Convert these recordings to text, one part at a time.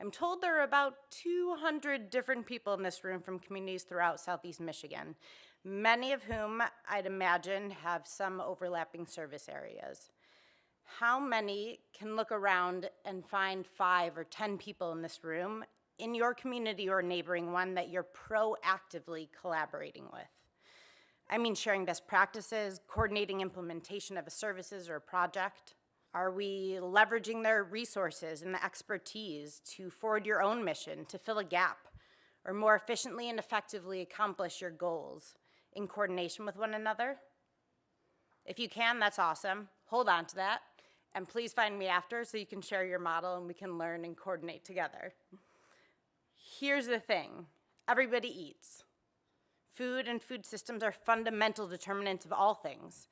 I'm told there are about 200 different people in this room from communities throughout Southeast Michigan, many of whom I'd imagine have some overlapping service areas. How many can look around and find 5 or 10 people in this room in your community or neighboring one that you're proactively collaborating with? I mean, sharing best practices, coordinating implementation of a services or a project. Are we leveraging their resources and the expertise to forward your own mission, to fill a gap, or more efficiently and effectively accomplish your goals in coordination with one another? If you can, that's awesome. Hold on to that. And please find me after so you can share your model and we can learn and coordinate together. Here's the thing. Everybody eats. Food and food systems are fundamental determinants of all things.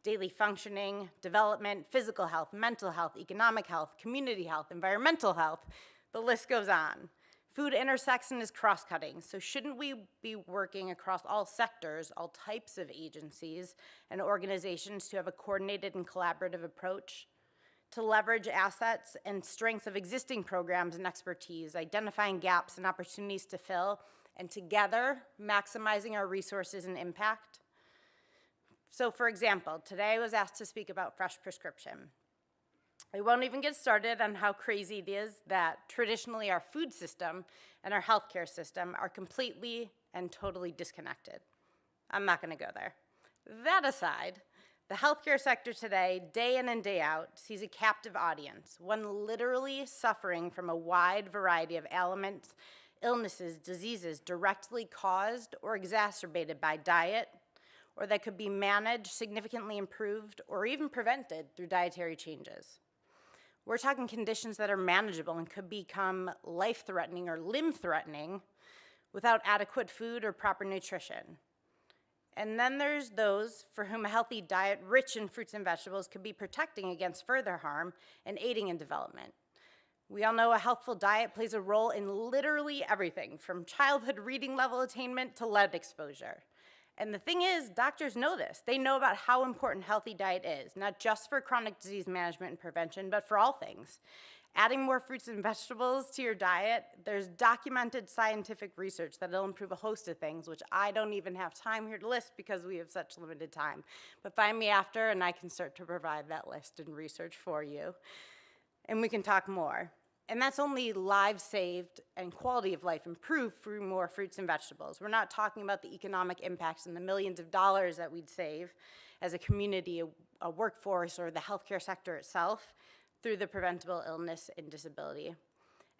Daily functioning, development, physical health, mental health, economic health, community health, environmental health, the list goes on. Food intersects and is cross-cutting, so shouldn't we be working across all sectors, all types of agencies and organizations to have a coordinated and collaborative approach to leverage assets and strengths of existing programs and expertise, identifying gaps and opportunities to fill, and together maximizing our resources and impact? So for example, today I was asked to speak about fresh prescription. I won't even get started on how crazy it is that traditionally our food system and our healthcare system are completely and totally disconnected. I'm not gonna go there. That aside, the healthcare sector today, day in and day out, sees a captive audience, one literally suffering from a wide variety of ailments, illnesses, diseases directly caused or exacerbated by diet, or that could be managed, significantly improved, or even prevented through dietary changes. We're talking conditions that are manageable and could become life-threatening or limb-threatening without adequate food or proper nutrition. And then there's those for whom a healthy diet rich in fruits and vegetables could be protecting against further harm and aiding in development. We all know a healthful diet plays a role in literally everything, from childhood reading level attainment to lead exposure. And the thing is, doctors know this. They know about how important healthy diet is, not just for chronic disease management and prevention, but for all things. Adding more fruits and vegetables to your diet, there's documented scientific research that it'll improve a host of things, which I don't even have time here to list because we have such limited time. But find me after and I can start to provide that list and research for you. And we can talk more. And that's only lives saved and quality of life improved through more fruits and vegetables. We're not talking about the economic impacts and the millions of dollars that we'd save as a community, a workforce, or the healthcare sector itself through the preventable illness and disability.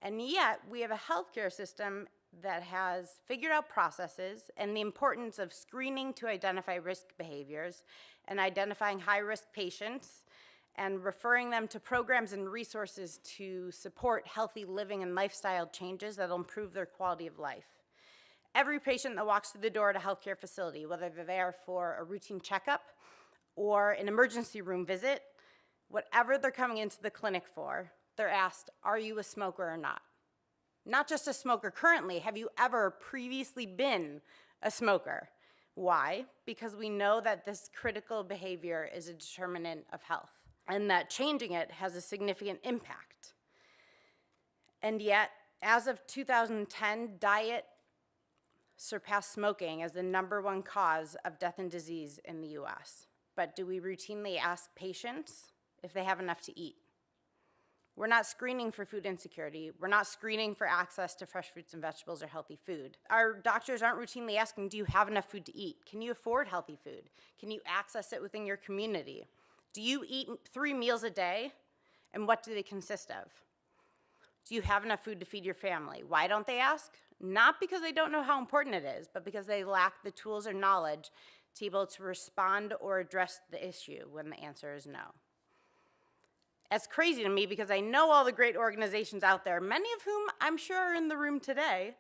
And yet, we have a healthcare system that has figured out processes and the importance of screening to identify risk behaviors and identifying high-risk patients and referring them to programs and resources to support healthy living and lifestyle changes that'll improve their quality of life. Every patient that walks through the door at a healthcare facility, whether they're there for a routine checkup or an emergency room visit, whatever they're coming into the clinic for, they're asked, are you a smoker or not? Not just a smoker currently, have you ever previously been a smoker? Why? Because we know that this critical behavior is a determinant of health, and that changing it has a significant impact. And yet, as of 2010, diet surpassed smoking as the #1 cause of death and disease in the US. But do we routinely ask patients if they have enough to eat? We're not screening for food insecurity. We're not screening for access to fresh fruits and vegetables or healthy food. Our doctors aren't routinely asking, do you have enough food to eat? Can you afford healthy food? Can you access it within your community? Do you eat 3 meals a day? And what do they consist of? Do you have enough food to feed your family? Why don't they ask? Not because they don't know how important it is, but because they lack the tools or knowledge to be able to respond or address the issue when the answer is no. That's crazy to me because I know all the great organizations out there, many of whom I'm sure are in the room today,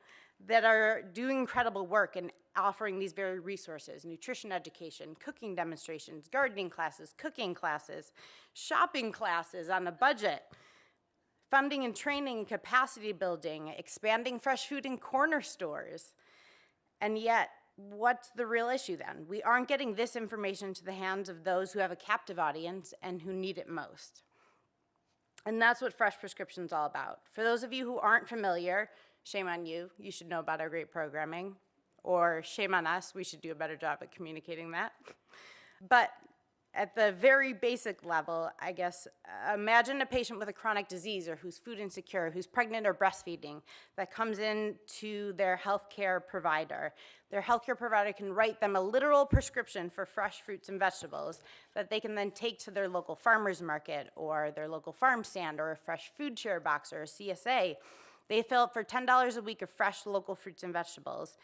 that are doing incredible work and offering these very resources: nutrition education, cooking demonstrations, gardening classes, cooking classes, shopping classes on a budget, funding and training and capacity building, expanding fresh food in corner stores. And yet, what's the real issue then? We aren't getting this information to the hands of those who have a captive audience and who need it most. And that's what Fresh Prescription's all about. For those of you who aren't familiar, shame on you. You should know about our great programming. Or shame on us. We should do a better job at communicating that. But at the very basic level, I guess, imagine a patient with a chronic disease or who's food insecure, who's pregnant or breastfeeding, that comes in to their healthcare provider. Their healthcare provider can write them a literal prescription for fresh fruits and vegetables that they can then take to their local farmer's market or their local farm stand or a fresh food share box or a CSA. They fill up for $10 a week of fresh local fruits and vegetables.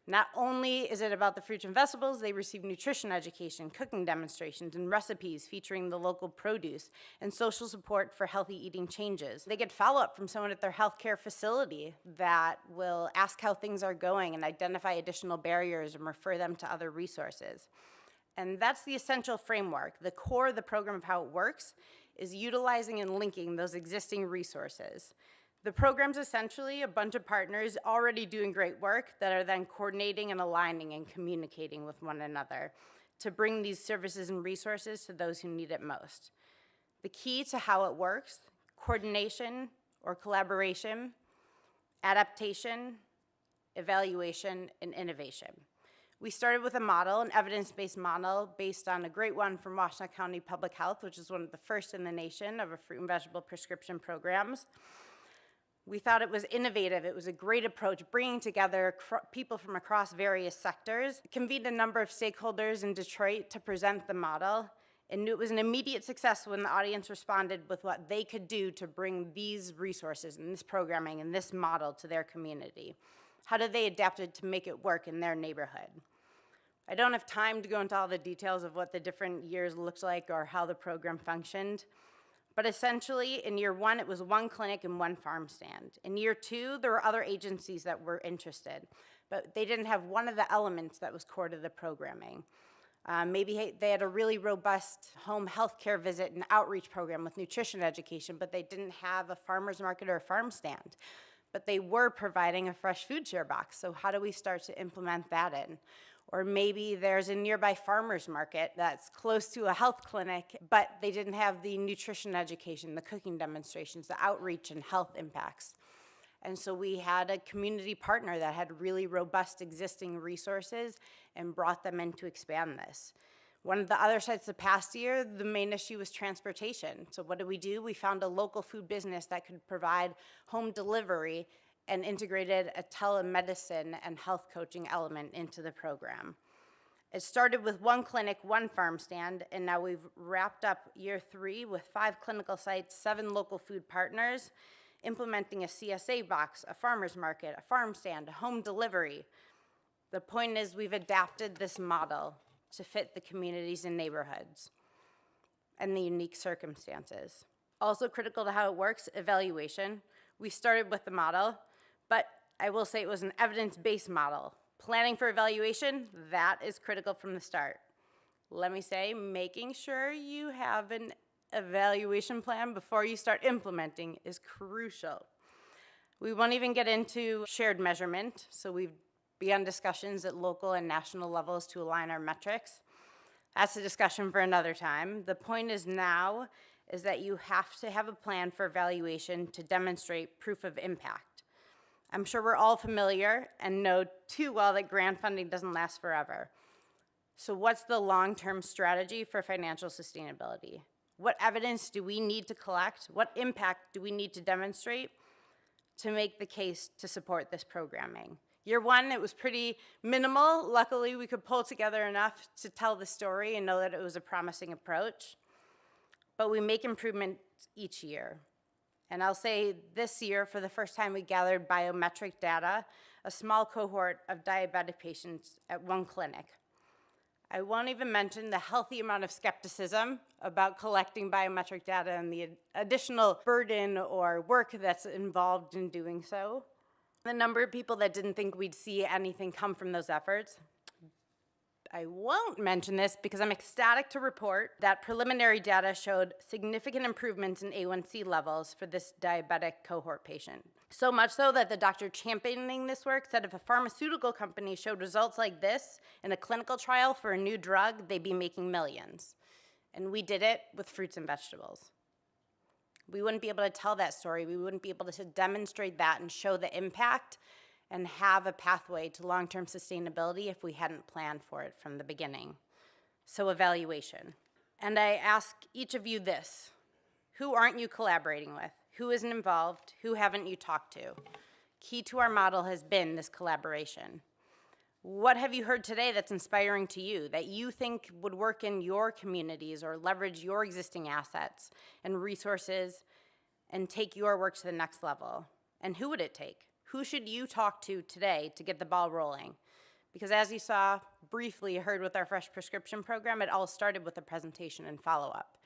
Not only is it about the fruits and vegetables, they receive nutrition education, cooking demonstrations, and recipes featuring the local produce, and social support for healthy eating changes. They get follow-up from someone at their healthcare facility that will ask how things are going and identify additional barriers and refer them to other resources. And that's the essential framework. The core of the program of how it works is utilizing and linking those existing resources. The program's essentially a bunch of partners already doing great work that are then coordinating and aligning and communicating with one another to bring these services and resources to those who need it most. The key to how it works: coordination or collaboration, adaptation, evaluation, and innovation. We started with a model, an evidence-based model based on a great one from Washtenaw County Public Health, which is one of the first in the nation of a fruit and vegetable prescription programs. We thought it was innovative. It was a great approach, bringing together people from across various sectors. Convened a number of stakeholders in Detroit to present the model, and it was an immediate success when the audience responded with what they could do to bring these resources and this programming and this model to their community. How did they adapt it to make it work in their neighborhood? I don't have time to go into all the details of what the different years looked like or how the program functioned. But essentially, in year one, it was one clinic and one farm stand. In year two, there were other agencies that were interested, but they didn't have one of the elements that was core to the programming. Maybe they had a really robust home health care visit and outreach program with nutrition education, but they didn't have a farmer's market or a farm stand. But they were providing a fresh food share box, so how do we start to implement that in? Or maybe there's a nearby farmer's market that's close to a health clinic, but they didn't have the nutrition education, the cooking demonstrations, the outreach and health impacts. And so we had a community partner that had really robust existing resources and brought them in to expand this. One of the other sites the past year, the main issue was transportation. So what did? We found a local food business that could provide home delivery and integrated a telemedicine and health coaching element into the program. It started with one clinic, one farm stand, and now we've wrapped up year three with 5 clinical sites, 7 local food partners, implementing a CSA box, a farmer's market, a farm stand, a home delivery. The point is we've adapted this model to fit the communities and neighborhoods and the unique circumstances. Also critical to how it works, evaluation. We started with the model, but I will say it was an evidence-based model. Planning for evaluation, that is critical from the start. Let me say, making sure you have an evaluation plan before you start implementing is crucial. We won't even get into shared measurement, so we've begun discussions at local and national levels to align our metrics. That's a discussion for another time. The point is now is that you have to have a plan for evaluation to demonstrate proof of impact. I'm sure we're all familiar and know too well that grant funding doesn't last forever. So what's the long-term strategy for financial sustainability? What evidence do we need to collect? What impact do we need to demonstrate to make the case to support this programming? Year one, it was pretty minimal. Luckily, we could pull together enough to tell the story and know that it was a promising approach. But we make improvements each year. And I'll say this year, for the first time, we gathered biometric data, a small cohort of diabetic patients at one clinic. I won't even mention the healthy amount of skepticism about collecting biometric data and the additional burden or work that's involved in doing so. The number of people that didn't think we'd see anything come from those efforts. I won't mention this because I'm ecstatic to report that preliminary data showed significant improvements in A1C levels for this diabetic cohort patient. So much so that the doctor championing this work said if a pharmaceutical company showed results like this in a clinical trial for a new drug, they'd be making millions. And we did it with fruits and vegetables. We wouldn't be able to tell that story. We wouldn't be able to demonstrate that and show the impact and have a pathway to long-term sustainability if we hadn't planned for it from the beginning. So evaluation. And I ask each of you this: who aren't you collaborating with? Who isn't involved? Who haven't you talked to? Key to our model has been this collaboration. What have you heard today that's inspiring to you, that you think would work in your communities or leverage your existing assets and resources and take your work to the next level? And who would it take? Who should you talk to today to get the ball rolling? Because as you saw, briefly heard with our Fresh Prescription program, it all started with a presentation and follow-up.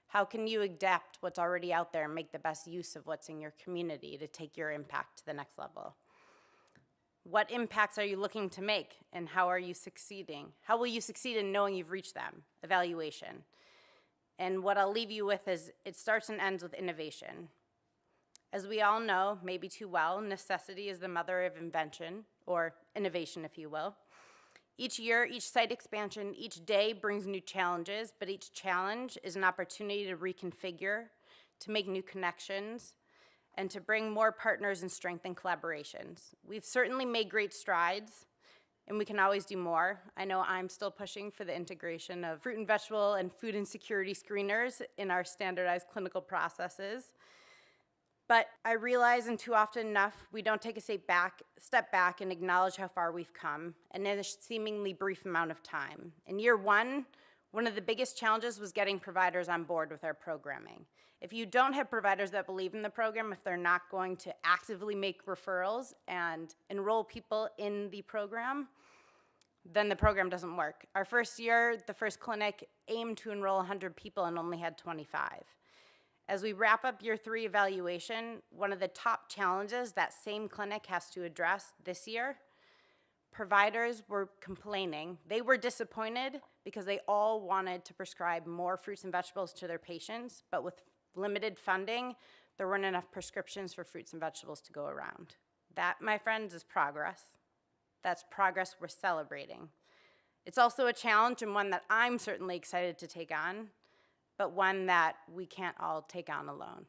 How can you adapt what's already out there and make the best use of what's in your community to take your impact to the next level? What impacts are you looking to make, and how are you succeeding? How will you succeed in knowing you've reached them? Evaluation. And what I'll leave you with is it starts and ends with innovation. As we all know, maybe too well, necessity is the mother of invention, or innovation, if you will. Each year, each site expansion, each day brings new challenges, but each challenge is an opportunity to reconfigure, to make new connections, and to bring more partners and strengthen collaborations. We've certainly made great strides, and we can always do more. I know I'm still pushing for the integration of fruit and vegetable and food insecurity screeners in our standardized clinical processes. But I realize, and too often enough, we don't take a step back and acknowledge how far we've come in a seemingly brief amount of time. In year one of the biggest challenges was getting providers on board with our programming. If you don't have providers that believe in the program, if they're not going to actively make referrals and enroll people in the program, then the program doesn't work. Our first year, the first clinic aimed to enroll 100 people and only had 25. As we wrap up year 3 evaluation, one of the top challenges that same clinic has to address this year, providers were complaining. They were disappointed because they all wanted to prescribe more fruits and vegetables to their patients, but with limited funding, there weren't enough prescriptions for fruits and vegetables to go around. That, my friends, is progress. That's progress we're celebrating. It's also a challenge, and one that I'm certainly excited to take on, but one that we can't all take on alone.